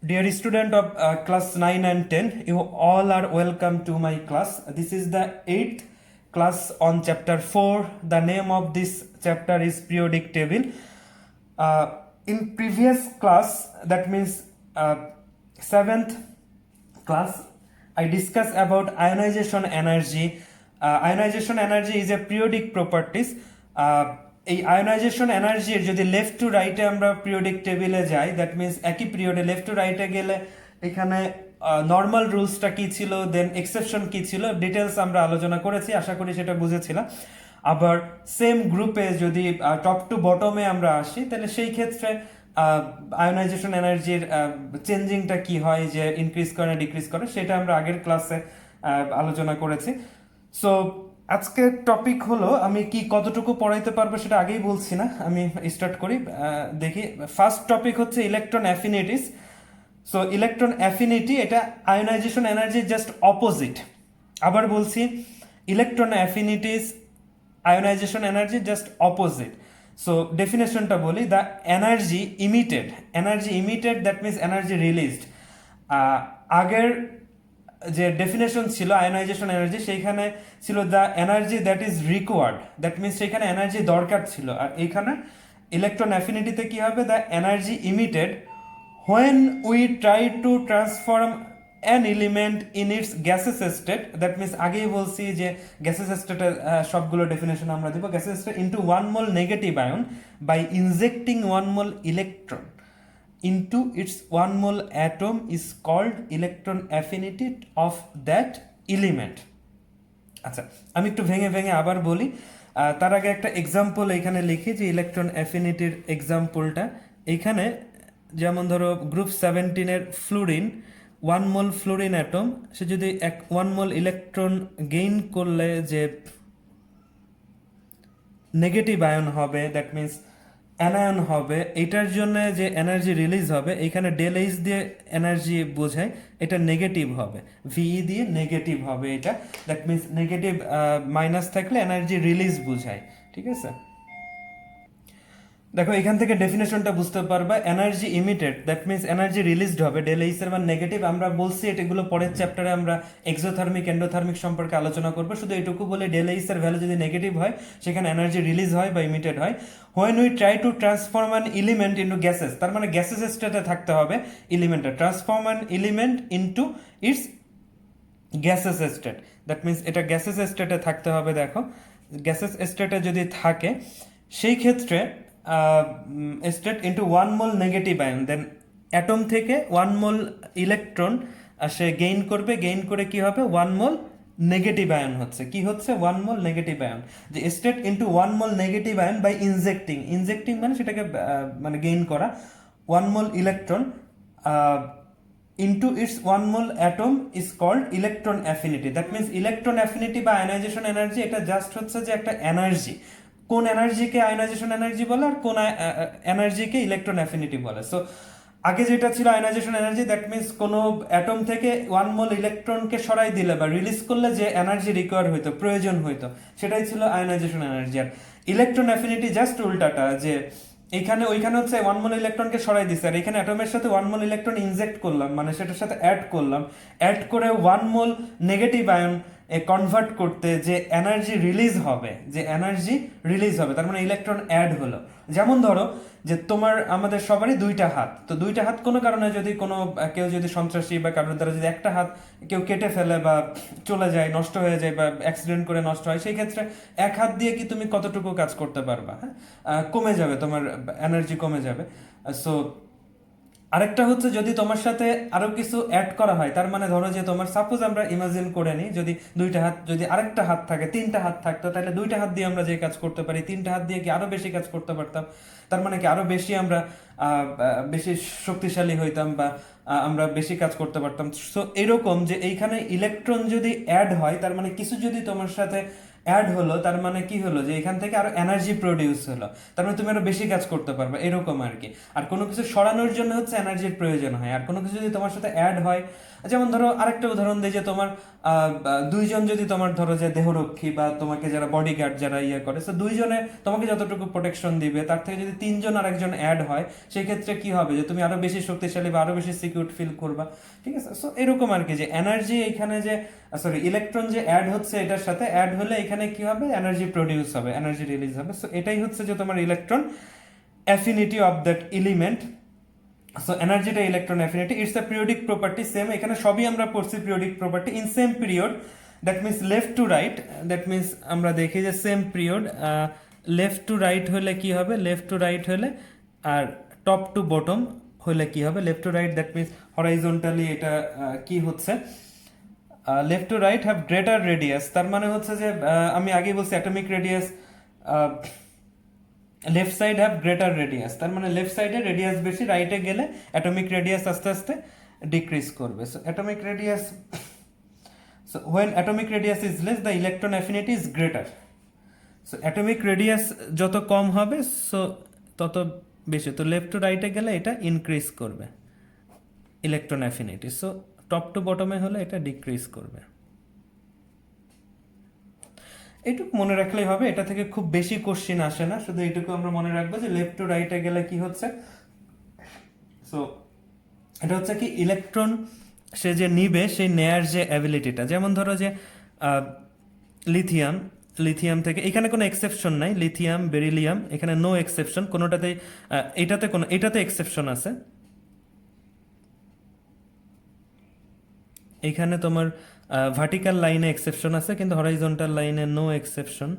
Dear student of class 9 and 10, you all are welcome to my class. This is the 8th class on chapter 4. The name of this chapter is periodic table. In previous class, that means 7th class, I discussed about ionization energy. Ionization energy is a periodic properties. এই ionisation এনার্জির যদি left to রাইটে আমরা periodic টেবিলে যাই, that means একই পিরিয়ডে left to রাইটে গেলে এখানে নর্মাল রুলসটা কি ছিল, দেন এক্সেপশন কি ছিল, ডিটেলস আমরা আলোচনা করেছি, আশা করি সেটা বুঝেছিলাম। আবার সেম গ্রুপে যদি টপ টু বটমে আমরা আসি, তাহলে সেই ক্ষেত্রে আয়োনাইজেশন এনার্জির চেঞ্জিংটা কি হয়, যে ইনক্রিজ করে ডিক্রিজ করে, সেটা আমরা আগের ক্লাসে আলোচনা করেছি। সো আজকের টপিক হলো, আমি কি কতটুকু পড়াইতে পারবো সেটা আগেই বলছি না, আমি স্টার্ট করি। দেখি, ফার্স্ট টপিক হচ্ছে ইলেকট্রন অ্যাফিনিটিস। সো ইলেকট্রন অ্যাফিনিটি এটা আয়োনাইজেশন এনার্জির জাস্ট অপোজিট। আবার বলছি, ইলেকট্রন অ্যাফিনিটিস আয়োনাইজেশন এনার্জির জাস্ট অপোজিট। সো ডেফিনেশনটা বলি, the energy emitted that means energy released. আগের যে ডেফিনেশন ছিল আয়োনাইজেশন এনার্জি, সেইখানে ছিল the energy that is required, that means সেখানে এনার্জি দরকার ছিল। আর এইখানে ইলেকট্রন অ্যাফিনিটিতে কি হবে, the energy emitted when we try to transform an element in its gases state, that means আগেই বলছি যে গ্যাসেস স্টেটের সবগুলো ডেফিনেশন আমরা দিব। Gases state into 1 mole negative ion by injecting 1 mole electron into its 1 mole atom is called electron affinity of that element. আচ্ছা, আমি একটু ভেঙে ভেঙে আবার বলি। তার আগে একটা এক্সাম্পল এখানে লিখি, যে ইলেকট্রন অ্যাফিনিটির এক্সাম্পলটা। এইখানে যেমন ধরো গ্রুপ 17-এর ফ্লুরিন, 1 মোল ফ্লুরিন অ্যাটম, সে যদি 1 মোল ইলেকট্রন গেইন করলে যে নেগেটিভ আয়ন হবে, দ্যাট মিনস অ্যানায়ন হবে, এটার জন্য যে এনার্জি রিলিজ হবে, এইখানে ডেল এইচ দিয়ে এনার্জি বোঝায়, এটা নেগেটিভ হবে, ভিই দিয়ে নেগেটিভ হবে এটা, দ্যাট মিনস নেগেটিভ মাইনাস থাকলে এনার্জি রিলিজ বোঝায়। ঠিক আছে, দেখো এখান থেকে ডেফিনেশনটা বুঝতে পারবা। Energy emitted that means energy released হবে, ডেল এইচ এর মান নেগেটিভ। আমরা বলছি এগুলো পরের চ্যাপ্টারে আমরা এক্সোথার্মিক এন্ডোথার্মিক সম্পর্কে আলোচনা করবো। শুধু এটুকু বলে, ডেল এইচ এর ভ্যালু যদি নেগেটিভ হয়, সেখানে এনার্জি রিলিজ হয় বা ইমিটেড হয়। When we try to transform an element into gaseous, তার মানে গ্যাসেস স্টেটে থাকতে হবে এলিমেন্টটা, transform an element into its gases state, that means এটা গ্যাসেস স্টেটে থাকতে হবে। দেখো গ্যাসেস স্টেটে যদি থাকে, সেই ক্ষেত্রে state into 1 mole negative ion, দেন অ্যাটম থেকে 1 মোল ইলেকট্রন সে গেইন করবে, গেইন করে কি হবে, 1 মোল নেগেটিভ আয়ন হচ্ছে, কি হচ্ছে, 1 মোল নেগেটিভ আয়ন। যে state into 1 mole negative ion by injecting মানে সেটাকে মানে গেইন করা 1 mole electron into its 1 mole atom is called electron affinity. That means electron affinity বা আয়োনাইজেশন এনার্জি, এটা জাস্ট হচ্ছে যে একটা এনার্জি, কোন এনার্জিকে আয়োনাইজেশন এনার্জি বলে আর কোন এনার্জিকে ইলেকট্রন অ্যাফিনিটি বলে। সো আগে যেটা ছিল আয়োনাইজেশন এনার্জি, দ্যাট মিনস কোনো অ্যাটম থেকে 1 মোল ইলেকট্রনকে সরাই দিলে বা রিলিজ করলে যে এনার্জি রিকোয়ার হইতো, প্রয়োজন হইতো, সেটাই ছিল আয়োনাইজেশন এনার্জি। আর ইলেকট্রন অ্যাফিনিটি জাস্ট উল্টাটা, যে ওইখানে হচ্ছে 1 মোল ইলেকট্রনকে সরাই দিচ্ছে, আর এখানে অ্যাটমের সাথে 1 মোল ইলেকট্রন ইনজেক্ট করলাম, মানে সেটার সাথে অ্যাড করলাম, অ্যাড করে 1 মোল নেগেটিভ আয়ন কনভার্ট করতে যে এনার্জি রিলিজ হবে, তার মানে ইলেকট্রন অ্যাড হলো। যেমন ধরো যে আমাদের সবারই 2টা হাত, তো 2টা হাত কোনো কারণে যদি কেউ যদি সন্ত্রাসী বা কারোর দ্বারা যদি একটা হাত কেউ কেটে ফেলে বা চলে যায়, নষ্ট হয়ে যায় বা অ্যাক্সিডেন্ট করে নষ্ট হয়, সেই ক্ষেত্রে এক হাত দিয়ে কি তুমি কতটুকু কাজ করতে পারবা? হ্যাঁ, কমে যাবে, তোমার এনার্জি কমে যাবে। সো আরেকটা হচ্ছে, যদি তোমার সাথে আরো কিছু অ্যাড করা হয়, তার মানে ধরো যে তোমার, সাপোজ আমরা ইমাজিন করে নিই, যদি 2টা হাত, যদি আরেকটা হাত থাকে, 3টা হাত থাকতো, তাহলে 2টা হাত দিয়ে আমরা যে কাজ করতে পারি, 3টা হাত দিয়ে কি আরো বেশি কাজ করতে পারতাম? তার মানে কি আরো বেশি আমরা বেশি শক্তিশালী হইতাম বা আমরা বেশি কাজ করতে পারতাম। সো এরকম যে এইখানে ইলেকট্রন যদি অ্যাড হয়, তার মানে কিছু যদি তোমার সাথে অ্যাড হলো, তার মানে কি হলো যে এখান থেকে আরো এনার্জি প্রডিউস হলো, তার মানে তুমি আরো বেশি কাজ করতে পারবে, এরকম আর কি। আর কোনো কিছু সরানোর জন্য হচ্ছে এনার্জির প্রয়োজন হয়। আর কোনো কিছু যদি তোমার সাথে অ্যাড হয়, যেমন ধরো আরেকটা উদাহরণ দিই, যে তোমার দুইজন যদি তোমার ধরো যে দেহরক্ষী বা তোমাকে যারা বডিগার্ড যারা ইয়ে করে, তো দুইজনে তোমাকে যতটুকু প্রোটেকশন দিবে তার থেকে যদি তিনজন আরেকজন অ্যাড হয়, সেই ক্ষেত্রে কি হবে যে তুমি আরো বেশি শক্তিশালী বা আরো বেশি সিকিউর ফিল করবা। ঠিক আছে, সো এরকম আর কি, যে এনার্জি এখানে যে সরি ইলেকট্রন যে অ্যাড হচ্ছে এটার সাথে অ্যাড হলে এখানে কি হবে, এনার্জি প্রডিউস হবে, এনার্জি রিলিজ হবে। সো এটাই হচ্ছে যে তোমার electron affinity of that element. So এনার্জিটা electron affinity, it's a periodic property. Same এখানে সবই আমরা পড়ছি periodic property, in same period, that means left to right, that means আমরা দেখি যে same period left to right হলে কি হবে, লেফট টু রাইট হলে, আর টপ টু বটম হলে কি হবে, left to right that means horizontally এটা কি হচ্ছে, left to right have greater radius, তার মানে হচ্ছে যে আমি আগেই বলছি atomic radius, left side have greater radius, তার মানে লেফট সাইডে রেডিয়াস বেশি, রাইটে গেলে অ্যাটমিক রেডিয়াস আস্তে আস্তে ডিক্রিজ করবে। So atomic radius, so when atomic radius is less the electron affinity is greater. So atomic radius যত কম হবে সো তত বেশি, তো লেফট টু রাইটে গেলে এটা ইনক্রিজ করবে electron affinity, so top to বটমে হলে এটা ডিক্রিজ করবে। এইটুকু মনে রাখলেই হবে, এটা থেকে খুব বেশি কোশ্চিন আসে না, শুধু এইটুকু আমরা মনে রাখবো যে লেফট টু রাইটে গেলে কি হচ্ছে। সো এটা হচ্ছে কি ইলেকট্রন সে যে নিবে সেই নেয়ার যে অ্যাবিলিটিটা, যেমন ধরো যে লিথিয়াম, লিথিয়াম থেকে এখানে কোনো এক্সেপশন নাই, লিথিয়াম বেরিলিয়াম এখানে নো এক্সেপশন কোনোটাতেই, এটাতে এক্সেপশন আছে, এখানে তোমার ভার্টিক্যাল লাইনে এক্সেপশন আছে কিন্তু হরাইজন্টাল লাইনে নো এক্সেপশন।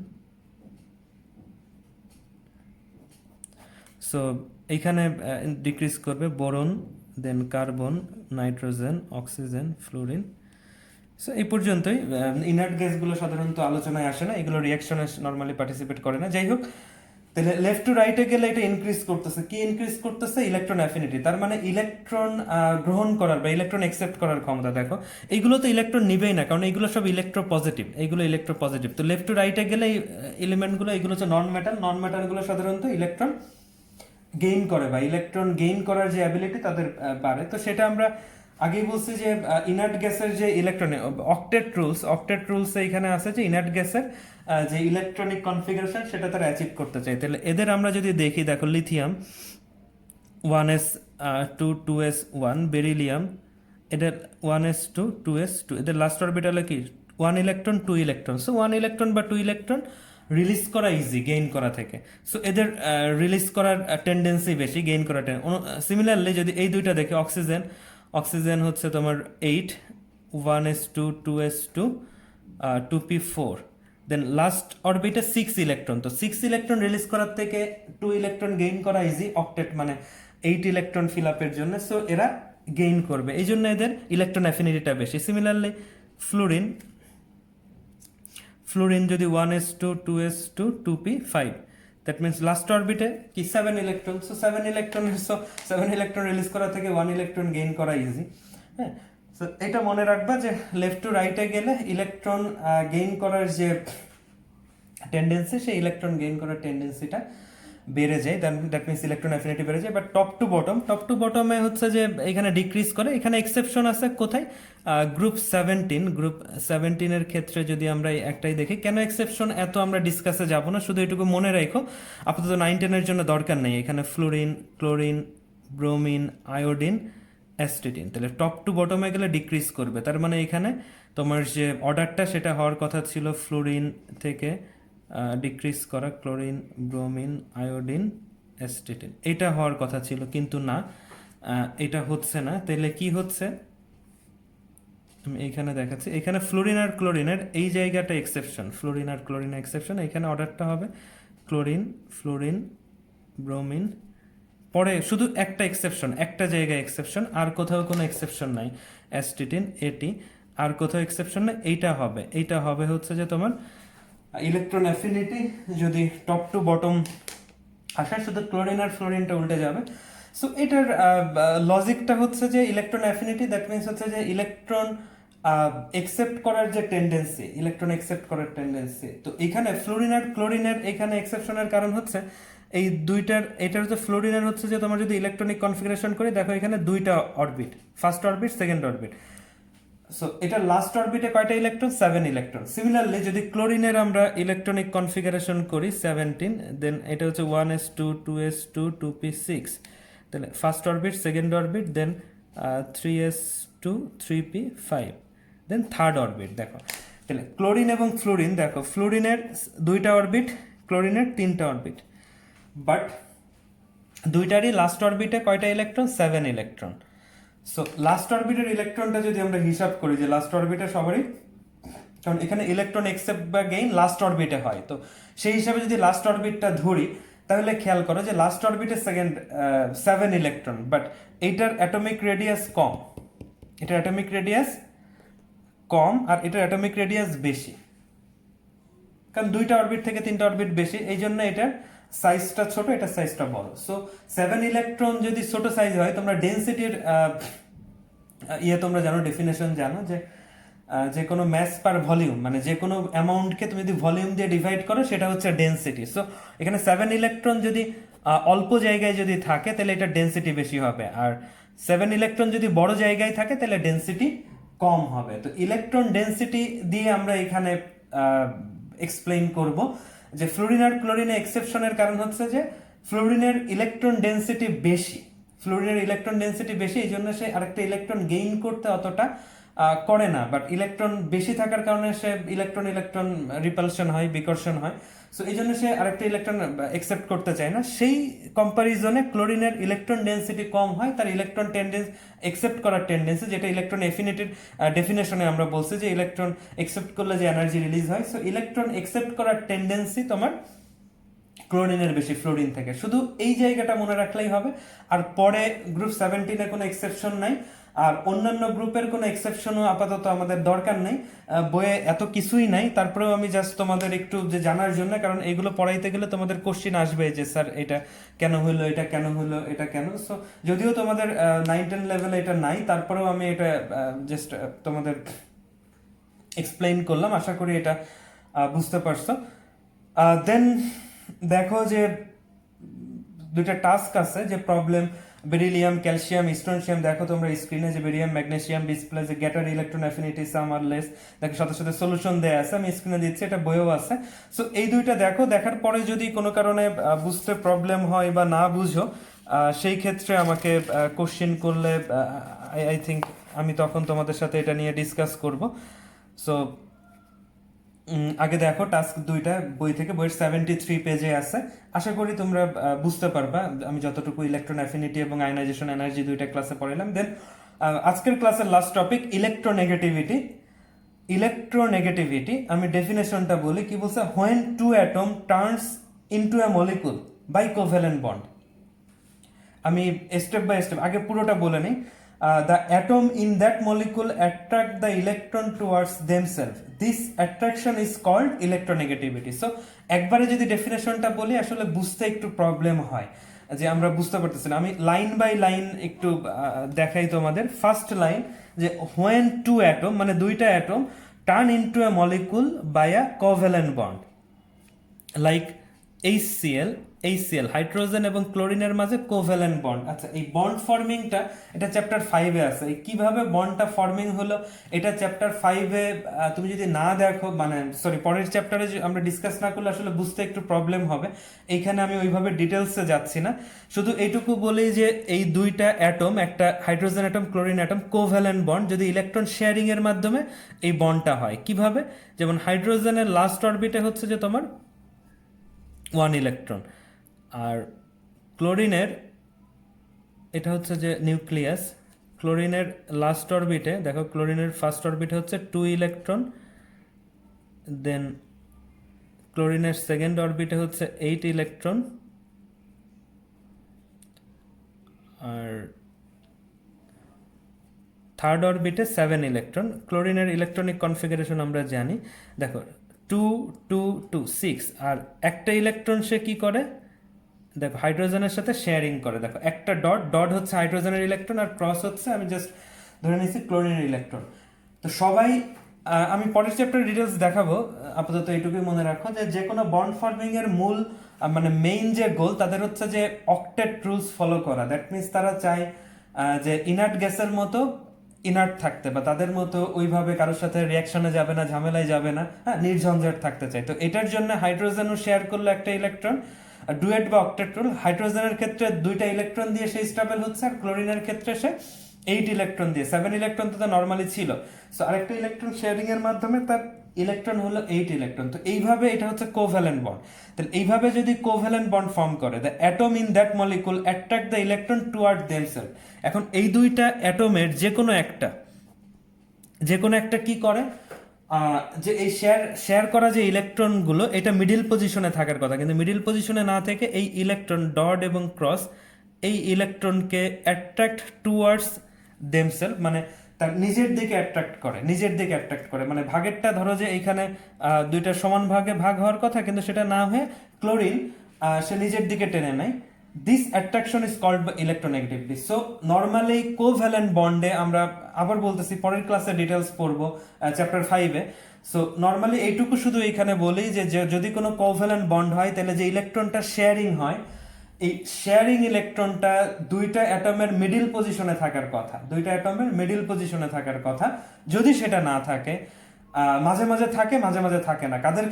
সো এইখানে ডিক্রিজ করবে boron, then carbon, nitrogen, oxygen, fluorine. So এই পর্যন্তই। ইনার্ট গ্যাসগুলো সাধারণত আলোচনায় আসে না, এগুলো রিয়াকশনে নর্মালি পার্টিসিপেট করে না। যাই হোক, তাহলে লেফট টু রাইটে গেলে এটা ইনক্রিজ করতেছে, কি ইনক্রিজ করতেছে, ইলেকট্রন অ্যাফিনিটি, তার মানে ইলেকট্রন গ্রহণ করার বা ইলেকট্রন অ্যাকসেপ্ট করার ক্ষমতা। দেখো এইগুলো তো ইলেকট্রন নিবেই না, কারণ এইগুলো সব ইলেকট্রো পজিটিভ, এইগুলো ইলেকট্রো পজিটিভ। তো লেফট টু রাইটে গেলে এই এলিমেন্টগুলো, এইগুলো হচ্ছে নন মেটাল, নন মেটালগুলো সাধারণত ইলেকট্রন গেইন করে বা ইলেকট্রন গেইন করার যে অ্যাবিলিটি তাদের বাড়ে। তো সেটা আমরা আগেই বলছি যে ইনার্ট গ্যাসের যে ইলেকট্রন অক্টেট রুলস এখানে আছে যে ইনার্ট গ্যাসের যে ইলেকট্রনিক কনফিগারেশন সেটা তারা অ্যাচিভ করতে চায়। তাহলে এদের আমরা যদি দেখি, দেখো লিথিয়াম 1s2 2s1, বেরিলিয়াম এদের 1s2 2s2, এদের লাস্ট অরবিটালে কি 1 ইলেকট্রন 2 ইলেকট্রন। সো 1 ইলেকট্রন বা 2 ইলেকট্রন রিলিজ করা ইজি গেইন করা থেকে। সো এদের রিলিজ করার টেন্ডেন্সি বেশি, গেইন করার সিমিলারলি যদি এই দুইটা দেখে, অক্সিজেন হচ্ছে তোমার 8 1s2 2s2 2p4, দেন লাস্ট অরবিটে 6 ইলেকট্রন। তো 6 ইলেকট্রন রিলিজ করার থেকে 2 ইলেকট্রন গেইন করা ইজি, অক্টেট মানে 8 ইলেকট্রন ফিল আপের জন্য। সো এরা গেইন করবে, এই জন্য এদের ইলেকট্রন অ্যাফিনিটিটা বেশি। সিমিলারলি ফ্লোরিন যদি 1s2 2s2 2p5, that means last অরবিটে কি 7 electron. So 7 electron, so 7 electron release করা থেকে 1 ইলেকট্রন গেইন করা ইজি। হ্যাঁ, সো এটা মনে রাখবা যে লেফট টু রাইটে গেলে ইলেকট্রন গেইন করার যে টেন্ডেন্সি, সেই ইলেকট্রন গেইন করার টেন্ডেন্সিটা বেড়ে যায়, দ্যাট মিনস ইলেকট্রন অ্যাফিনিটি বেড়ে যায়। বাট টপ টু বটমে হচ্ছে যে এখানে ডিক্রিজ করে। এখানে এক্সেপশন আছে কোথায়, গ্রুপ 17 এর ক্ষেত্রে যদি আমরা একটাই দেখি। কেন এক্সেপশন এত আমরা ডিসকাসে যাব না, শুধু এটুকু মনে রাখো, আপাতত 9-10 জন্য দরকার নেই। এখানে ফ্লোরিন, ক্লোরিন, ব্রোমিন, আয়োডিন, অ্যাসিটিন, তাহলে টপ টু বটমে গেলে ডিক্রিজ করবে। তার মানে এখানে তোমার যে অর্ডারটা সেটা হওয়ার কথা ছিল ফ্লোরিন থেকে ডিক্রিজ করা, ক্লোরিন, ব্রোমিন, আয়োডিন, অ্যাসিটিন, এটা হওয়ার কথা ছিল, কিন্তু না, এটা হচ্ছে না। তাহলে কি হচ্ছে আমি এইখানে দেখাচ্ছি, এখানে ফ্লোরিন আর ক্লোরিনের এই জায়গাটা এক্সেপশন, ফ্লোরিন আর ক্লোরিন এক্সেপশন, এখানে অর্ডারটা হবে ক্লোরিন, ফ্লোরিন, ব্রোমিন, পরে শুধু একটা এক্সেপশন, একটা জায়গায় এক্সেপশন, আর কোথাও কোনো এক্সেপশন নাই, অ্যাসিটিন, এটি, আর কোথাও এক্সেপশন নেই। এইটা হবে হচ্ছে যে তোমার ইলেকট্রন অ্যাফিনিটি যদি টপ টু বটম আসে, শুধু ক্লোরিন আর ফ্লোরিনটা উল্টে যাবে। সো এটার লজিকটা হচ্ছে যে ইলেকট্রন অ্যাফিনিটি, দ্যাট মিনস হচ্ছে যে ইলেকট্রন একসেপ্ট করার যে টেন্ডেন্সি, ইলেকট্রন একসেপ্ট করার টেন্ডেন্সি, তো এখানে ফ্লোরিন আর ক্লোরিনের এখানে এক্সেপশনের কারণ হচ্ছে এই দুইটার, এটার হচ্ছে ফ্লোরিনের হচ্ছে যে তোমার যদি ইলেকট্রনিক কনফিগারেশন করি, দেখো এখানে দুইটা orbit, first orbit second orbit, so এটা লাস্ট অরবিটে কয়টা ইলেকট্রন, 7 ইলেকট্রন। সিমিলারলি যদি ক্লোরিনের আমরা ইলেকট্রনিক কনফিগারেশন করি 17, দেন এটা হচ্ছে 1s2 2s2 2p6, তাহলে ফার্স্ট অরবিট সেকেন্ড অরবিট, দেন 3s2 3p5, দেন থার্ড অরবিট। দেখো তাহলে ক্লোরিন এবং ফ্লোরিন, দেখো ফ্লোরিনের দুইটা অরবিট, ক্লোরিনের তিনটা অরবিট, বাট দুইটারই লাস্ট অরবিটে কয়টা ইলেকট্রন, 7 ইলেকট্রন। সো লাস্ট অরবিটের ইলেকট্রনটা যদি আমরা হিসাব করি যে লাস্ট অরবিটে সবারই, কারণ এখানে ইলেকট্রন একসেপ্ট বা গেইন লাস্ট অরবিটে হয়, তো সেই হিসাবে যদি লাস্ট অরবিটটা ধরি, তাহলে খেয়াল করো যে লাস্ট অরবিটে সেকেন্ড 7 ইলেকট্রন, বাট এইটার অ্যাটমিক রেডিয়াস কম, এটার অ্যাটমিক রেডিয়াস কম আর এটার অ্যাটমিক রেডিয়াস বেশি, কারণ দুইটা অরবিট থেকে তিনটা অরবিট বেশি, এই জন্য এটার সাইজটা ছোট, এটার সাইজটা বড়। সো 7 ইলেকট্রন যদি ছোট সাইজ হয়, তোমরা ডেনসিটির তোমরা জানো, ডেফিনেশন জানো যে যে কোনো ম্যাস পার ভলিউম, মানে যে কোনো অ্যামাউন্টকে তুমি যদি ভলিউম দিয়ে ডিভাইড করো সেটা হচ্ছে ডেনসিটি। সো এখানে 7 ইলেকট্রন যদি অল্প জায়গায় যদি থাকে তাহলে এটা ডেনসিটি বেশি হবে, আর 7 ইলেকট্রন যদি বড় জায়গায় থাকে তাহলে ডেনসিটি কম হবে। তো ইলেকট্রন ডেনসিটি দিয়ে আমরা এখানে এক্সপ্লেইন করব যে ফ্লোরিন আর ক্লোরিনে এক্সেপশনের কারণ হচ্ছে যে ফ্লোরিনের ইলেকট্রন ডেনসিটি বেশি, ফ্লোরিনের ইলেকট্রন ডেনসিটি বেশি, এই জন্য সে আরেকটা ইলেকট্রন গেইন করতে অতটা করে না, বাট ইলেকট্রন বেশি থাকার কারণে সে ইলেকট্রন ইলেকট্রন রিপালশন হয়, বিকর্ষণ হয়, সো এই জন্য সে আরেকটা ইলেকট্রন একসেপ্ট করতে চায় না। সেই কম্পারিজনে ক্লোরিনের ইলেকট্রন ডেন্সিটি কম হয়, তার ইলেকট্রন টেন্ডেন্স একসেপ্ট করার টেন্ডেন্সি, যেটা ইলেকট্রন এফিনিটির ডেফিনেশনে আমরা বলছি যে ইলেকট্রন একসেপ্ট করলে যে এনার্জি রিলিজ হয়, সো ইলেকট্রন একসেপ্ট করার টেন্ডেন্সি তোমার ক্লোরিনের বেশি ফ্লোরিন থেকে। শুধু এই জায়গাটা মনে রাখলেই হবে, আর পরে গ্রুপ 17-এ কোনো এক্সেপশন নাই, আর অন্যান্য গ্রুপের কোনো এক্সেপশনও আপাতত আমাদের দরকার নেই, বইয়ে এত কিছুই নাই, তারপরেও আমি জাস্ট তোমাদের একটু যে জানার জন্য, কারণ এগুলো পড়াইতে গেলে তোমাদের কোশ্চিন আসবে যে স্যার এটা কেন হলো, এটা কেন হলো, এটা কেন। সো যদিও তোমাদের 9-10 লেভেলে এটা নাই, তারপরেও আমি এটা জাস্ট তোমাদের এক্সপ্লেইন করলাম, আশা করি এটা বুঝতে পারছো। দেন দেখো যে দুইটা টাস্ক আছে, যে প্রবলেম বেরিলিয়াম ক্যালসিয়াম স্ট্রনশিয়াম, দেখো তোমরা স্ক্রিনে যে বেরিয়াম ম্যাগনেসিয়াম ডিসপ্লে যে গেটার ইলেকট্রন অ্যাফিনিটি সাম আর লেস, দেখো সাথে সাথে সলিউশন দেয়া আছে, আমি স্ক্রিনে দিচ্ছি, এটা বইও আছে। সো এই দুইটা দেখো, দেখার পরে যদি কোনো কারণে বুঝতে প্রবলেম হয় বা না বুঝো, সেই ক্ষেত্রে আমাকে কোশ্চেন করলে আই থিঙ্ক আমি তখন তোমাদের সাথে এটা নিয়ে ডিসকাস করব। সো আগে দেখো টাস্ক দুইটা বই থেকে, বইয়ের 73 পেজে আছে, আশা করি তোমরা বুঝতে পারবা আমি যতটুকু ইলেকট্রন অ্যাফিনিটি এবং আয়নাইজেশন এনার্জি দুইটা ক্লাসে পড়াইলাম। দেন আজকের ক্লাসের লাস্ট টপিক ইলেকট্রোনেগেটিভিটি। ইলেকট্রোনেগেটিভিটি আমি ডেফিনেশনটা বলি, কি বলছে, when two atom turns into a molecule by covalent bond. আমি স্টেপ বাই স্টেপ আগে পুরোটা বলে নিই। The atom in that molecule attract the electron towards themselves. This attraction is called electronegativity. So একবারে যদি ডেফিনেশনটা বলি, আসলে বুঝতে একটু প্রবলেম হয়, যে আমরা বুঝতে পারতেছি না। আমি লাইন বাই লাইন একটু দেখাই তোমাদের। ফার্স্ট লাইন, যে when two atom মানে দুইটা atom turn into a molecule by a covalent bond, like HCl hydrogen এবং ক্লোরিনের মাঝে কোভ্যালেন্ট বন্ড। আচ্ছা, এই বন্ড ফর্মিংটা এটা চ্যাপ্টার 5-এ আছে, এই কিভাবে বন্ডটা ফর্মিং হলো এটা চ্যাপ্টার 5-এ তুমি যদি না দেখো, মানে সরি পরের চ্যাপ্টারে আমরা ডিসকাস না করলে আসলে বুঝতে একটু প্রবলেম হবে, এইখানে আমি ওইভাবে ডিটেলসে যাচ্ছি না, শুধু এইটুকু বলি যে এই দুইটা অ্যাটম, একটা hydrogen atom chlorine atom, covalent bond, যদি ইলেকট্রন শেয়ারিং এর মাধ্যমে এই বন্ডটা হয়, কিভাবে, যেমন হাইড্রোজেনের লাস্ট অরবিটে হচ্ছে যে তোমার 1 ইলেকট্রন, আর ক্লোরিনের এটা হচ্ছে যে নিউক্লিয়াস, ক্লোরিনের লাস্ট অরবিটে দেখো, ক্লোরিনের ফার্স্ট অরবিটে হচ্ছে 2 ইলেকট্রন, দেন ক্লোরিনের সেকেন্ড অরবিটে হচ্ছে 8 ইলেকট্রন, আর থার্ড অরবিটে 7 ইলেকট্রন। ক্লোরিনের ইলেকট্রনিক কনফিগারেশন আমরা জানি, দেখো 2 2 2 6, আর একটা ইলেকট্রন সে কি করে, দেখো হাইড্রোজেনের সাথে শেয়ারিং করে, দেখো একটা ডট, ডট হচ্ছে হাইড্রোজেনের ইলেকট্রন, আর ক্রস হচ্ছে, আমি জাস্ট ধরে নিচ্ছি ক্লোরিনের ইলেকট্রন। তো সবাই আমি পরের চ্যাপ্টার ডিটেলস দেখাবো, আপাতত এইটুকুই মনে রাখো যে যে কোনো বন্ড ফর্মিং এর মূল মানে মেইন যে গোল তাদের হচ্ছে যে অক্টেট রুলস ফলো করা। দ্যাট মিনস তারা চায় যে ইনার্ট গ্যাসের মতো ইনার্ট থাকতে, বা তাদের মতো ওইভাবে কারোর সাথে রিয়াকশনে যাবে না, ঝামেলায় যাবে না, হ্যাঁ, নির্ঝঞ্ঝাট থাকতে চায়। তো এটার জন্য হাইড্রোজেনও শেয়ার করলো একটা ইলেকট্রন, ডুয়েট বা অক্টেট রুল। হাইড্রোজেনের ক্ষেত্রে 2টা ইলেকট্রন দিয়ে সে স্টেবল হচ্ছে, আর ক্লোরিনের ক্ষেত্রে সে 8 ইলেকট্রন দিয়ে, 7 ইলেকট্রন তো নর্মালি ছিল, সো আরেকটা ইলেকট্রন শেয়ারিং এর মাধ্যমে তার ইলেকট্রন হলো 8 ইলেকট্রন। তো এইভাবে এটা হচ্ছে কোভ্যালেন্ট বন্ড। তাহলে এইভাবে যদি কোভ্যালেন্ট বন্ড ফর্ম করে, the atom in that molecule attract the electron toward themselves. এখন এই দুইটা অ্যাটমের যে কোনো একটা কি করে, যে এই শেয়ার করা যে ইলেকট্রনগুলো এটা মিডিল পজিশনে থাকার কথা, কিন্তু মিডিল পজিশনে না থেকে এই ইলেকট্রন ডট এবং ক্রস এই ইলেকট্রনকে অ্যাট্রাক্ট টুয়ার্ডস দেমসেলফ, মানে তার নিজের দিকে অ্যাট্রাক্ট করে। মানে ভাগেরটা ধরো যে এইখানে দুইটা সমান ভাগে ভাগ হওয়ার কথা, কিন্তু সেটা না হয়ে ক্লোরিন সে নিজের দিকে টেনে নেয়। This attraction is called by electronegativity. So normally covalent বন্ডে আমরা আবার বলতেছি, পরের ক্লাসে ডিটেলস পড়বো চ্যাপ্টার 5-এ। সো নর্মালি এইটুকু শুধু এইখানে বলি যে যদি কোনো কোভ্যালেন্ট বন্ড হয় তাহলে যে ইলেকট্রনটা শেয়ারিং হয়, এই শেয়ারিং ইলেকট্রনটা দুইটা অ্যাটমের মিডিল পজিশনে থাকার কথা। যদি সেটা না থাকে, মাঝে মাঝে থাকে, মাঝে মাঝে থাকে না, কাদের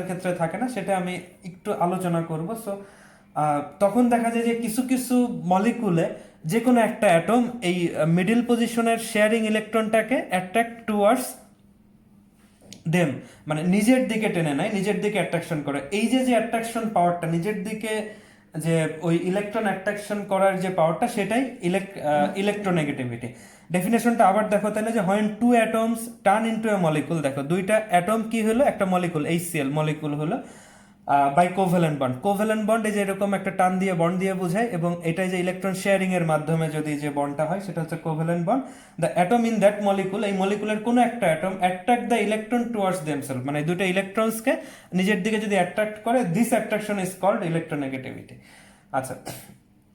ক্ষেত্রে থাকে না, সেটা আমি একটু আলোচনা করব। সো তখন দেখা যায় যে কিছু কিছু মলিকুলে যে কোনো একটা অ্যাটম এই মিডিল পজিশনের শেয়ারিং ইলেকট্রনটাকে অ্যাট্রাক্ট টুয়ার্ডস দেম, মানে নিজের দিকে টেনে নেয়, নিজের দিকে অ্যাট্রাকশন করে। এই যে অ্যাট্রাকশন পাওয়ারটা, নিজের দিকে যে ওই ইলেকট্রন অ্যাট্রাকশন করার যে পাওয়ারটা, সেটাই ইলেকট্রোনেগেটিভিটি। ডেফিনেশনটা আবার দেখো তাহলে, যে when two atoms turn into a molecule, দেখো দুইটা অ্যাটম কি হলো, একটা মলিকুল HCl মলিকুল হলো বাই কোভ্যালেন্ট বন্ড এই যে এরকম একটা টান দিয়ে বন্ড দিয়ে বোঝায়, এবং এটাই যে ইলেকট্রন শেয়ারিং এর মাধ্যমে যদি যে বন্ডটা হয় সেটা হচ্ছে covalent bond. The atom in that molecule, এই মলিকুলের কোনো একটা atom attract the electron towards themselves, মানে দুটো ইলেকট্রনসকে নিজের দিকে যদি অ্যাট্রাক্ট করে, this attraction is called electronegativity. আচ্ছা,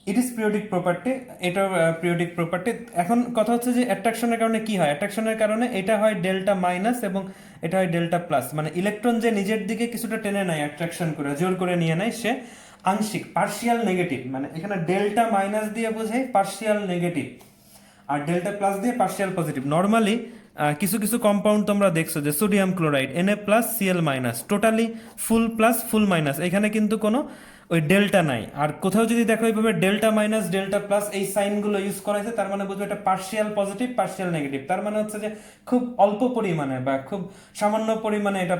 ইট ইজ পিরিয়ডিক প্রপার্টি, এটা পিরিয়ডিক প্রপার্টি। এখন কথা হচ্ছে যে অ্যাট্রাকশনের কারণে কি হয়, অ্যাট্রাকশনের কারণে এটা হয় ডেল্টা মাইনাস এবং এটা হয় ডেল্টা প্লাস। মানে ইলেকট্রন যে নিজের দিকে কিছুটা টেনে নেয়, অ্যাট্রাকশন করে জোর করে নিয়ে নেয়, সে আংশিক পার্শিয়াল নেগেটিভ, মানে এখানে ডেল্টা মাইনাস দিয়ে বোঝায় পার্শিয়াল নেগেটিভ, আর ডেল্টা প্লাস দিয়ে পার্শিয়াল পজিটিভ। নর্মালি কিছু কিছু কম্পাউন্ড তোমরা দেখছো যে sodium chloride Na plus Cl minus, totally ফুল প্লাস ফুল মাইনাস, এখানে কিন্তু কোনো ওই ডেল্টা নাই। আর কোথাও যদি দেখো এইভাবে ডেল্টা মাইনাস ডেল্টা প্লাস এই সাইনগুলো ইউজ করা হয়েছে, তার মানে বুঝবে এটা পার্শিয়াল পজিটিভ পার্শিয়াল নেগেটিভ। তার মানে হচ্ছে যে খুব অল্প পরিমাণে বা খুব সামান্য পরিমাণে এটা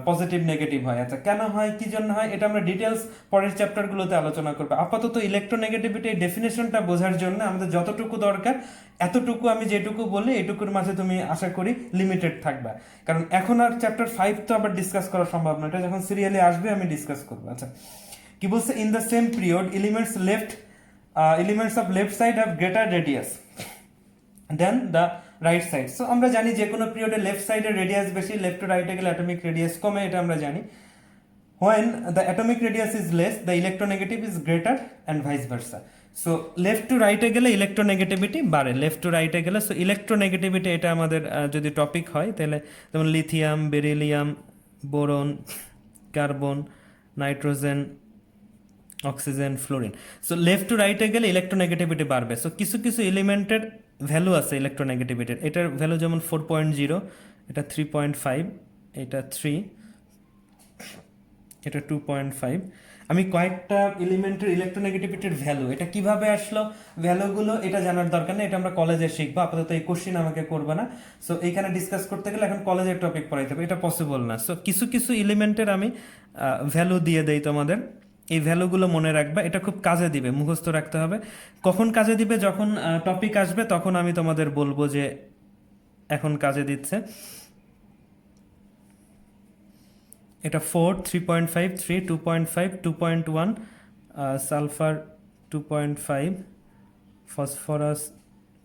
পজিটিভ নেগেটিভ হয়। আচ্ছা, কেন হয়, কি জন্য হয়, এটা আমরা ডিটেলস পরের চ্যাপ্টারগুলোতে আলোচনা করবো। আপাতত ইলেকট্রোনেগেটিভিটি এই ডেফিনেশনটা বোঝার জন্য আমাদের যতটুকু দরকার, এতটুকু আমি যেটুকু বলি এটুকুর মাঝে তুমি আশা করি লিমিটেড থাকবা, কারণ এখন আর চ্যাপ্টার 5 তো আবার ডিসকাস করা সম্ভব না, এটা যখন সিরিয়ালে আসবে আমি ডিসকাস করবো। আচ্ছা, কি বলছে, in the same period elements of left side have greater radius then the right side. So আমরা জানি যে কোনো পিরিয়ডে লেফট সাইডের রেডিয়াস বেশি, লেফট টু রাইটে গেলে অ্যাটমিক রেডিয়াস কমে, এটা আমরা জানি। When the atomic radius is less, the electronegative is greater and vice versa. So left to right এ গেলে ইলেকট্রোনেগেটিভিটি বাড়ে, লেফট টু রাইট এ গেলে। সো ইলেকট্রোনেগেটিভিটি এটা আমাদের যদি টপিক হয় তাহলে, যেমন lithium, beryllium, boron, carbon, nitrogen, oxygen, fluorine. So left to রাইটে গেলে ইলেকট্রোনেগেটিভিটি বাড়বে। সো কিছু কিছু এলিমেন্টের ভ্যালু আছে ইলেকট্রোনেগেটিভিটির, এটার ভ্যালু যেমন 4.0, এটা 3.5, এটা 3, এটা 2.5। আমি কয়েকটা এলিমেন্টের ইলেকট্রোনেগেটিভিটির ভ্যালু, এটা কিভাবে আসলো ভ্যালুগুলো, এটা জানার দরকার নেই, এটা আমরা কলেজে শিখবো, আপাতত এই কোশ্চিন আমাকে করবে না। সো এইখানে ডিসকাস করতে গেলে এখন কলেজের টপিক পড়াইতে হবে, এটা পসিবল না। সো কিছু কিছু এলিমেন্টের আমি ভ্যালু দিয়ে দেই তোমাদের, এই ভ্যালুগুলো মনে রাখবা, এটা খুব কাজে দিবে, মুখস্থ রাখতে হবে। কখন কাজে দিবে, যখন টপিক আসবে তখন আমি তোমাদের বলবো যে এখন কাজে দিচ্ছে। এটা 4, 3.5, 3, 2.5, 2.1, সালফার 2.5, ফসফরাস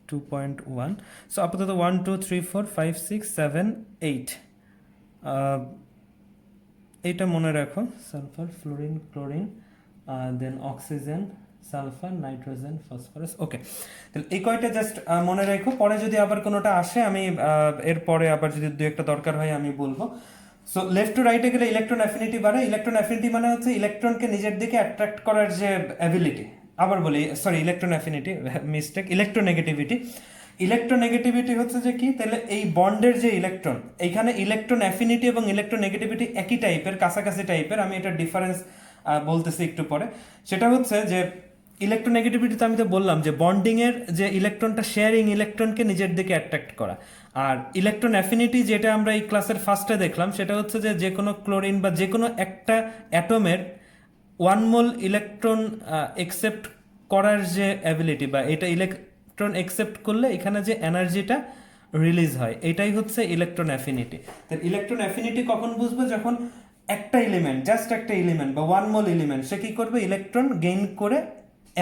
2.1। সো আপাতত 1 2 3 4 5 6 7 8 এইটা মনে রাখো, সালফার, ফ্লোরিন, ক্লোরিন, দেন অক্সিজেন, সালফার, নাইট্রোজেন, ফসফরাস। ওকে, তাহলে এই কয়টা জাস্ট মনে রেখো, পরে যদি আবার কোনোটা আসে আমি এরপরে আবার যদি দু একটা দরকার হয় আমি বলবো। সো লেফট টু রাইটে গেলে ইলেকট্রন অ্যাফিনিটি বাড়ে। ইলেকট্রন অ্যাফিনিটি মানে হচ্ছে ইলেকট্রনকে নিজের দিকে অ্যাট্রাক্ট করার যে অ্যাবিলিটি। আবার বলি, sorry, electron affinity mistake, electronegativity. Electronegativity হচ্ছে যে কি, তাহলে এই বন্ডের যে ইলেকট্রন, এইখানে ইলেকট্রন অ্যাফিনিটি এবং ইলেকট্রোনেগেটিভিটি একই টাইপের, কাছাকাছি টাইপের। আমি এটা ডিফারেন্স বলতেছি একটু পরে। সেটা হচ্ছে যে ইলেকট্রোনেগেটিভিটিতে আমি তো বললাম যে বন্ডিং এর যে ইলেকট্রনটা, শেয়ারিং ইলেকট্রনকে নিজের দিকে অ্যাট্রাক্ট করা। আর ইলেকট্রন অ্যাফিনিটি যেটা আমরা এই ক্লাসের ফার্স্টে দেখলাম, সেটা হচ্ছে যে যে কোনো ক্লোরিন বা যে কোনো একটা অ্যাটমের 1 মোল ইলেকট্রন একসেপ্ট করার যে অ্যাবিলিটি, বা এটা ইলেকট্রন একসেপ্ট করলে এখানে যে এনার্জিটা রিলিজ হয়, এটাই হচ্ছে ইলেকট্রন অ্যাফিনিটি। তাহলে ইলেকট্রন অ্যাফিনিটি কখন বুঝবো? যখন একটা এলিমেন্ট, জাস্ট একটা এলিমেন্ট বা 1 মোল এলিমেন্ট, সে কি করবে? ইলেকট্রন গেইন করে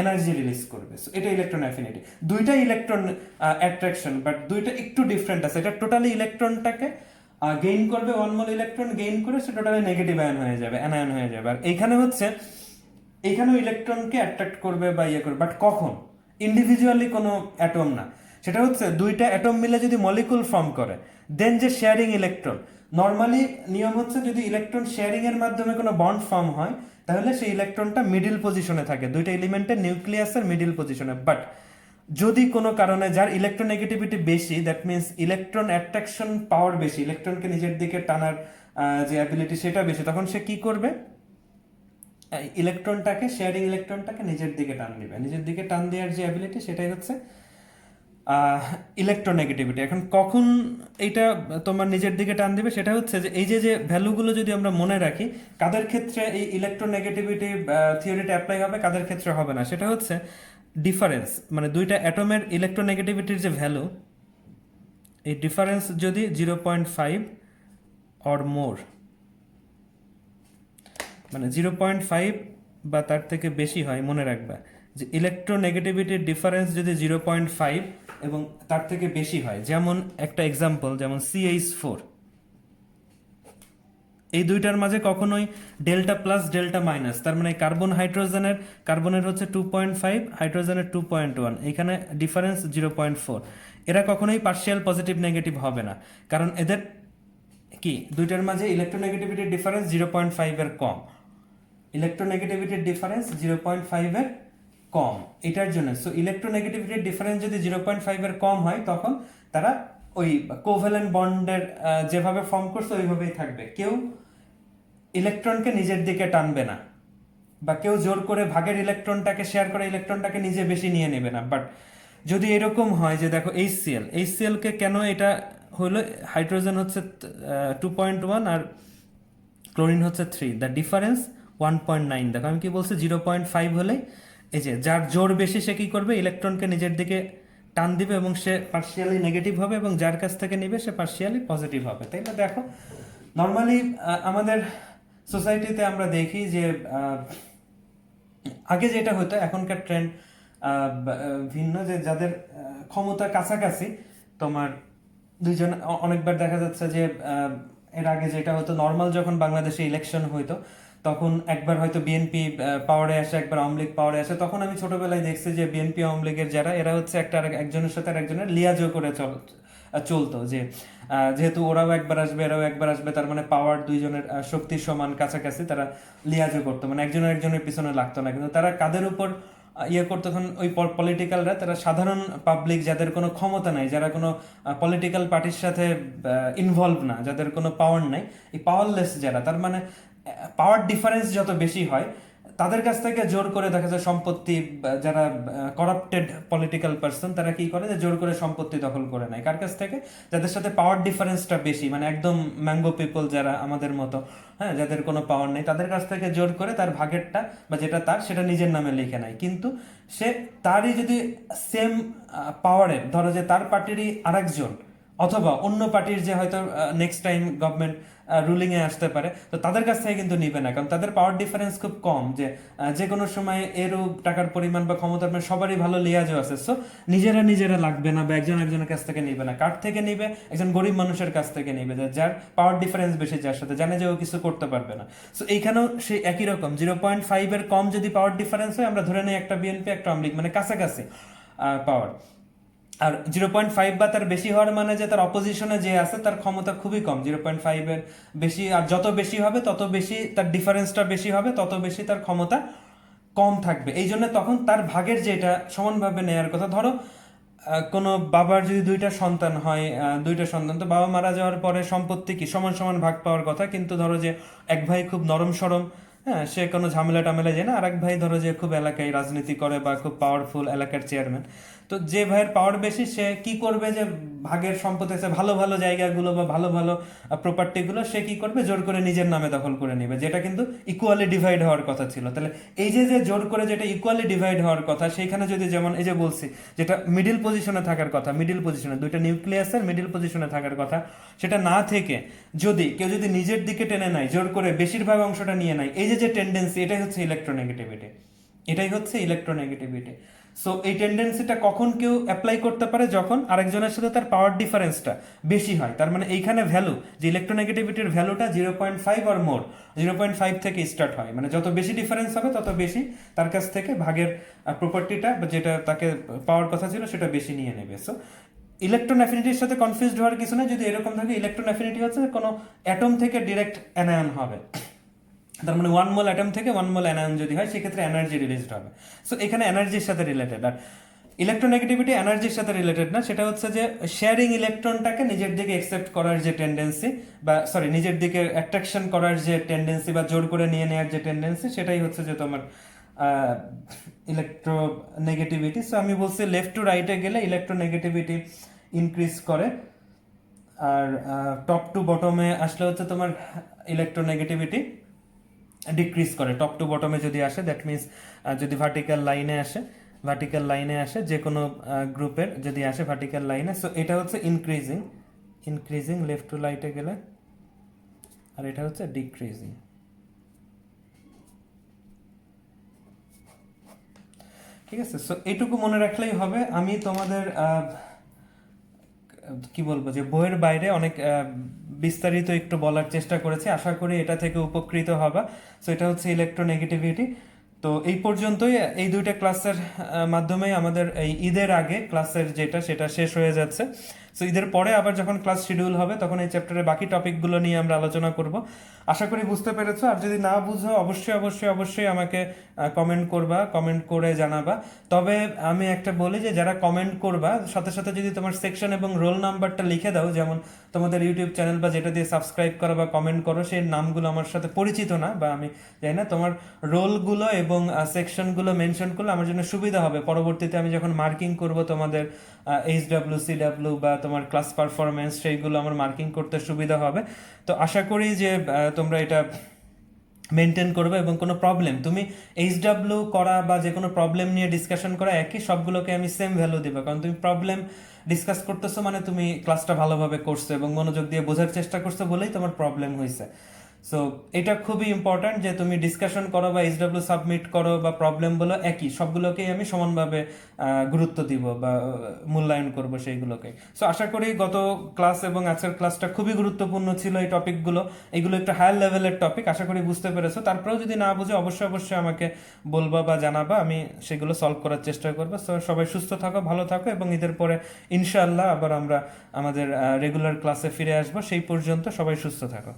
এনার্জি রিলিজ করবে। সো এটা ইলেকট্রন অ্যাফিনিটি। দুইটা ইলেকট্রন অ্যাট্রাকশন, বাট দুইটা একটু ডিফারেন্ট আছে। এটা টোটালি ইলেকট্রনটাকে গেইন করবে, 1 মোল ইলেকট্রন গেইন করে সে টোটালি নেগেটিভ আয়ন হয়ে যাবে, অ্যানায়ন হয়ে যাবে। আর এইখানে হচ্ছে, এইখানেও ইলেকট্রনকে অ্যাট্রাক্ট করবে বা ইয়ে করবে, বাট কখন? ইন্ডিভিজুয়ালি কোনো অ্যাটম না। সেটা হচ্ছে দুইটা অ্যাটম মিলে যদি মলিকুল ফর্ম করে, দেন যে শেয়ারিং ইলেকট্রন। নর্মালি নিয়ম হচ্ছে যদি ইলেকট্রন শেয়ারিং এর মাধ্যমে কোনো বন্ড ফর্ম হয়, তাহলে সেই ইলেকট্রনটা মিডিল পজিশনে থাকে, দুইটা এলিমেন্টের নিউক্লিয়াসের মিডিল পজিশনে। বাট যদি কোনো কারণে যার ইলেকট্রোনেগেটিভিটি বেশি, দ্যাট মিনস ইলেকট্রন অ্যাট্রাকশন পাওয়ার বেশি, ইলেকট্রনকে নিজের দিকে টানার যে অ্যাবিলিটি সেটা বেশি, তখন সে কি করবে? ইলেকট্রনটাকে, শেয়ারিং ইলেকট্রনটাকে নিজের দিকে টান দিবে। নিজের দিকে টান দেওয়ার যে অ্যাবিলিটি, সেটাই হচ্ছে ইলেকট্রোনেগেটিভিটি। এখন কখন এইটা তোমার নিজের দিকে টান দিবে? সেটা হচ্ছে যে এই যে যে ভ্যালুগুলো যদি আমরা মনে রাখি, কাদের ক্ষেত্রে এই ইলেকট্রোনেগেটিভিটি থিওরিটা অ্যাপ্লাই হবে, কাদের ক্ষেত্রে হবে না, সেটা হচ্ছে ডিফারেন্স, মানে দুইটা অ্যাটমের ইলেকট্রোনেগেটিভিটির যে ভ্যালু, এই ডিফারেন্স যদি 0.5 অর মোর, মানে 0.5 বা তার থেকে বেশি হয়, মনে রাখবা যে ইলেকট্রোনেগেটিভিটির ডিফারেন্স যদি 0.5 এবং তার থেকে বেশি হয়, যেমন একটা এক্সাম্পল, যেমন CH4, এই দুইটার মাঝে কখনোই ডেল্টা প্লাস ডেল্টা মাইনাস, তার মানে কার্বনের হচ্ছে 2.5, হাইড্রোজেনের 2.1, এখানে ডিফারেন্স 0.4। এরা কখনোই পার্শিয়াল পজিটিভ নেগেটিভ হবে না, কারণ এদের কি, দুইটার মাঝে ইলেকট্রোনেগেটিভিটির ডিফারেন্স 0.5 এর কম। ইলেকট্রোনেগেটিভিটির ডিফারেন্স 0.5 এর কম, এটার জন্য। সো ইলেকট্রোনেগেটিভিটির ডিফারেন্স যদি 0.5 এর কম হয়, তখন তারা ওই কোভ্যালেন্ট বন্ডের যেভাবে ফর্ম করছে ওইভাবেই থাকবে। কেউ ইলেকট্রনকে নিজের দিকে টানবে না, বা কেউ জোর করে ভাগের ইলেকট্রনটাকে শেয়ার করে ইলেকট্রনটাকে নিজে বেশি নিয়ে নেবে না। বাট যদি এরকম হয় যে দেখো HCl কে কেন এটা হলো, হাইড্রোজেন হচ্ছে 2.1 আর ক্লোরিন হচ্ছে 3, দ্য ডিফারেন্স 1.9। দেখো আমি কি বলছি, 0.5 হলে এই যে যার জোর বেশি সে কি করবে? ইলেকট্রনকে নিজের দিকে টান দিবে এবং সে পার্শিয়ালি নেগেটিভ হবে, এবং যার কাছ থেকে নিবে সে পার্শিয়ালি পজিটিভ হবে। তাই না? দেখো নর্মালি আমাদের সোসাইটিতে আমরা দেখি যে আগে যেটা হতো, এখনকার ট্রেন্ড ভিন্ন, যে যাদের ক্ষমতা কাছাকাছি, তোমার দুইজন, অনেকবার দেখা যাচ্ছে যে এর আগে যেটা হতো, নর্মাল যখন বাংলাদেশে ইলেকশন হইতো, তখন একবার হয়তো বিএনপি পাওয়ারে আসে, একবার আওয়ামী লীগ পাওয়ারে আসে। তখন আমি ছোটবেলায় দেখছি যে বিএনপি আওয়ামী লীগের যারা, এরা হচ্ছে একটা একজনের সাথে আরেকজনের লিয়াজো করে চলতো, যে যেহেতু ওরাও একবার আসবে এরাও একবার আসবে, তার মানে পাওয়ার দুইজনের শক্তির সমান কাছাকাছি, তারা লিয়াজো করতো, মানে একজনের একজনের পিছনে লাগতো না। কিন্তু তারা কাদের উপর ইয়ে করতো? তখন ওই পলিটিক্যালরা, তারা সাধারণ পাবলিক যাদের কোনো ক্ষমতা নাই, যারা কোনো পলিটিক্যাল পার্টির সাথে ইনভলভ না, যাদের কোনো পাওয়ার নাই, এই পাওয়ারলেস যারা, তার মানে পাওয়ার ডিফারেন্স যত বেশি হয়, তাদের কাছ থেকে জোর করে দেখা যায় সম্পত্তি, যারা করাপ্টেড পলিটিক্যাল পার্সন, তারা কি করে, যে জোর করে সম্পত্তি দখল করে নেয়। কার কাছ থেকে? যাদের সাথে পাওয়ার ডিফারেন্সটা বেশি, মানে একদম ম্যাঙ্গো পিপল যারা আমাদের মতো, হ্যাঁ, যাদের কোনো পাওয়ার নেই, তাদের কাছ থেকে জোর করে তার ভাগেরটা বা যেটা তার, সেটা নিজের নামে লিখে নেয়। কিন্তু সে তারই যদি সেম পাওয়ারের, ধরো যে তার পার্টিরই আরেকজন অথবা অন্য পার্টির যে হয়তো নেক্সট টাইম গভর্নমেন্ট রুলিং এ আসতে পারে, তো তাদের কাছ থেকে কিন্তু নিবে না, কারণ তাদের পাওয়ার ডিফারেন্স খুব কম, যে যে কোনো সময় এরও টাকার পরিমাণ বা ক্ষমতার পরিমাণ সবারই ভালো লিয়াজও আছে। সো নিজেরা নিজেরা লাগবে না বা একজন একজনের কাছ থেকে নিবে না, কার থেকে নিবে? একজন গরিব মানুষের কাছ থেকে নিবে, যার পাওয়ার ডিফারেন্স বেশি, যার সাথে জানে যে ও কিছু করতে পারবে না। সো এইখানেও সেই একই রকম 0.5 এর কম যদি পাওয়ার ডিফারেন্স হয়, আমরা ধরে নিই একটা বিএনপি একটা আওয়ামী লীগ, মানে কাছাকাছি পাওয়ার। আর 0.5 বা তার বেশি হওয়ার মানে যে তার অপোজিশনে যে আছে তার ক্ষমতা খুবই কম, 0.5 এর বেশি। আর যত বেশি হবে তত বেশি তার ডিফারেন্সটা বেশি হবে, তত বেশি তার ক্ষমতা কম থাকবে। এই জন্য তখন তার ভাগের যেটা সমানভাবে নেয়ার কথা। ধরো কোনো বাবার যদি দুইটা সন্তান হয়, দুইটা সন্তান, তো বাবা মারা যাওয়ার পরে সম্পত্তি কি সমান সমান ভাগ পাওয়ার কথা, কিন্তু ধরো যে এক ভাই খুব নরম সরম, হ্যাঁ, সে কোনো ঝামেলা টামেলা যায় না, আর এক ভাই ধরো যে খুব এলাকায় রাজনীতি করে বা খুব পাওয়ারফুল এলাকার চেয়ারম্যান, তো যে ভাইয়ের পাওয়ার বেশি সে কি করবে, যে ভাগের সম্পত্তি আছে ভালো ভালো জায়গাগুলো বা ভালো ভালো প্রপার্টিগুলো সে কি করবে, জোর করে নিজের নামে দখল করে নেবে, যেটা কিন্তু ইকুয়ালি ডিভাইড হওয়ার কথা ছিল। তাহলে এই যে যে জোর করে যেটা ইকুয়ালি ডিভাইড হওয়ার কথা, সেইখানে যদি যেমন এই যে বলছি যেটা মিডিল পজিশনে থাকার কথা, মিডিল পজিশনে দুইটা নিউক্লিয়াসের মিডিল পজিশনে থাকার কথা, সেটা না থেকে যদি কেউ যদি নিজের দিকে টেনে নেয়, জোর করে বেশিরভাগ অংশটা নিয়ে নেয়, এই যে যে টেন্ডেন্সি, এটাই হচ্ছে ইলেকট্রোনেগেটিভিটি, এটাই হচ্ছে ইলেকট্রোনেগেটিভিটি। সো এই টেন্ডেন্সিটা কখন কেউ অ্যাপ্লাই করতে পারে, যখন আরেকজনের সাথে তার পাওয়ার ডিফারেন্সটা বেশি হয়। তার মানে এইখানে ভ্যালু, যে ইলেকট্রোনেগেটিভিটির ভ্যালুটা 0.5 আর মোর, 0.5 থেকে স্টার্ট হয়, মানে যত বেশি ডিফারেন্স হবে তত বেশি তার কাছ থেকে ভাগের প্রপার্টিটা বা যেটা তাকে পাওয়ার কথা ছিল সেটা বেশি নিয়ে নেবে। সো ইলেকট্রন অ্যাফিনিটির সাথে কনফিউজড হওয়ার কিছু না। যদি এরকম থাকে, ইলেকট্রন অ্যাফিনিটি হচ্ছে কোনো অ্যাটম থেকে ডিরেক্ট অ্যানায়ন হবে, তার মানে 1 মোল অ্যাটম থেকে 1 মোল অ্যানায়ন যদি হয়, সেক্ষেত্রে এনার্জি রিলিজড হবে। সো এখানে এনার্জির সাথে রিলেটেড। আর ইলেকট্রোনেগেটিভিটি এনার্জির সাথে রিলেটেড না, সেটা হচ্ছে যে শেয়ারিং ইলেকট্রনটাকে নিজের দিকে অ্যাকসেপ্ট করার যে টেন্ডেন্সি, বা সরি নিজের দিকে অ্যাট্রাকশন করার যে টেন্ডেন্সি বা জোর করে নিয়ে নেওয়ার যে টেন্ডেন্সি, সেটাই হচ্ছে যে তোমার ইলেকট্রোনেগেটিভিটি। সো আমি বলছি লেফট টু রাইটে গেলে ইলেকট্রোনেগেটিভিটি ইনক্রিজ করে, আর টপ টু বটমে আসলে হচ্ছে তোমার ইলেকট্রোনেগেটিভিটি ডিক্রিজ করে। টপ টু বটমে যদি আসে, দ্যাট মিনস যদি ভার্টিক্যাল লাইনে আসে, ভার্টিক্যাল লাইনে আসে যে কোনো গ্রুপের যদি আসে ভার্টিক্যাল লাইনে, সো এটা হচ্ছে ইনক্রিজিং, ইনক্রিজিং লেফট টু রাইটে গেলে, আর এটা হচ্ছে ডিক্রিজিং। ঠিক আছে, সো এইটুকু মনে রাখলেই হবে। আমি তোমাদের কি বলবো, যে বইয়ের বাইরে অনেক বিস্তারিত একটু বলার চেষ্টা করেছি, আশা করি এটা থেকে উপকৃত হবা। সো এটা হচ্ছে ইলেকট্রোনেগেটিভিটি। তো এই পর্যন্তই, এই দুইটা ক্লাসের মাধ্যমেই আমাদের এই ঈদের আগে ক্লাসের যেটা সেটা শেষ হয়ে যাচ্ছে। সো ঈদের পরে আবার যখন ক্লাস শিডিউল হবে, তখন এই চ্যাপ্টারের বাকি টপিকগুলো নিয়ে আমরা আলোচনা করব। আশা করি বুঝতে পেরেছো। আর যদি না বুঝো, অবশ্যই অবশ্যই অবশ্যই আমাকে কমেন্ট করবা, কমেন্ট করে জানাবা। তবে আমি একটা বলি, যে যারা কমেন্ট করবা, সাথে সাথে যদি তোমার সেকশন এবং রোল নাম্বারটা লিখে দাও, যেমন তোমাদের ইউটিউব চ্যানেল বা যেটা দিয়ে সাবস্ক্রাইব করো বা কমেন্ট করো, সেই নামগুলো আমার সাথে পরিচিত না বা আমি জানি না, তোমার রোলগুলো এবং সেকশনগুলো মেনশন করলে আমার জন্য সুবিধা হবে। পরবর্তীতে আমি যখন মার্কিং করব তোমাদের HW CW বা তোমার ক্লাস পারফরমেন্স, সেইগুলো আমার মার্কিং করতে সুবিধা হবে। তো আশা করি যে তোমরা এটা মেনটেন করবে, এবং কোনো প্রবলেম তুমি HW করা বা যে কোনো প্রবলেম নিয়ে ডিসকাশন করা একই, সবগুলোকে আমি সেম ভ্যালু দেবো, কারণ তুমি প্রবলেম ডিসকাস করতেছো মানে তুমি ক্লাসটা ভালোভাবে করছো এবং মনোযোগ দিয়ে বোঝার চেষ্টা করছো বলেই তোমার প্রবলেম হয়েছে। সো এটা খুবই ইম্পর্ট্যান্ট যে তুমি ডিসকাশন করো বা HW সাবমিট করো বা প্রবলেম বলো, একই, সবগুলোকেই আমি সমানভাবে গুরুত্ব দিব বা মূল্যায়ন করব সেইগুলোকে। সো আশা করি গত ক্লাস এবং আজকের ক্লাসটা খুবই গুরুত্বপূর্ণ ছিল। এই টপিকগুলো, এগুলো একটু হায়ার লেভেলের টপিক, আশা করি বুঝতে পেরেছো। তারপরেও যদি না বুঝে অবশ্যই অবশ্যই আমাকে বলবা বা জানাবা, আমি সেগুলো সলভ করার চেষ্টা করবো। সো সবাই সুস্থ থাকো, ভালো থাকো, এবং ঈদের পরে ইনশাআল্লাহ আবার আমরা আমাদের রেগুলার ক্লাসে ফিরে আসবো। সেই পর্যন্ত সবাই সুস্থ থাকো।